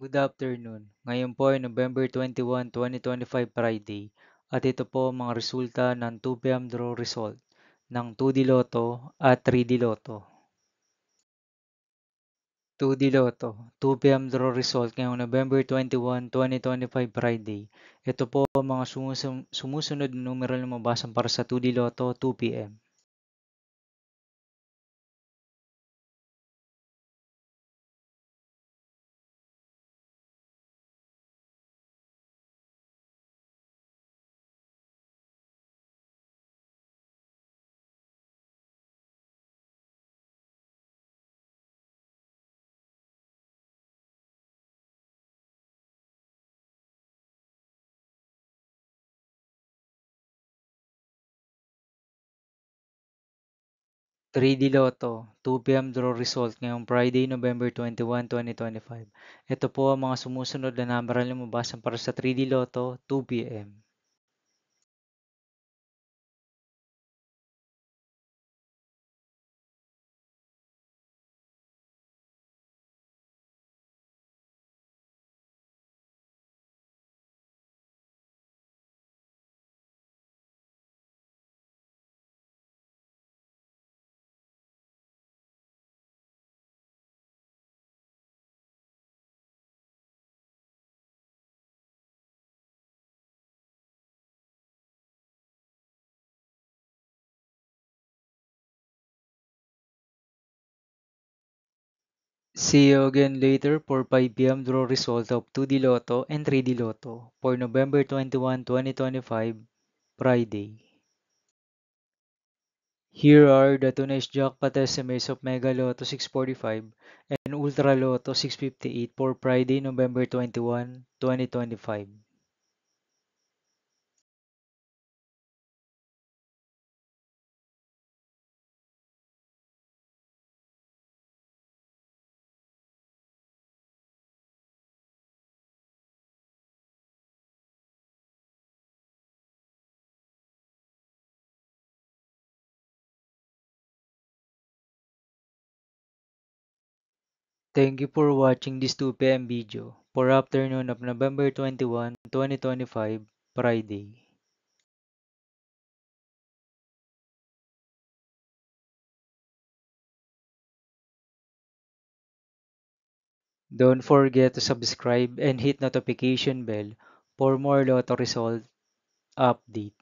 Good afternoon. Ngayon po ay November 21, 2025 Friday at ito po ang mga resulta ng 2 PM draw result ng 2D Lotto at 3D Lotto. 2D Lotto, 2 PM draw result ngayong November 21, 2025 Friday. Ito po ang mga sumusunod na numero na mabasan para sa 2D Lotto 2 PM. 3D Lotto, 2 PM draw result ngayong Friday, November 21, 2025. Ito po ang mga sumusunod na numero na mabasan para sa 3D Lotto 2 PM. See you again later for 5 PM draw result of 2D Lotto and 3D Lotto for November 21, 2025, Friday. Here are the tonight's jackpot estimates of Mega Lotto 645 and Ultra Lotto 658 for Friday, November 21, 2025. Thank you for watching this 2 PM video for afternoon of November 21, 2025, Friday. Don't forget to subscribe and hit notification bell for more Lotto result update.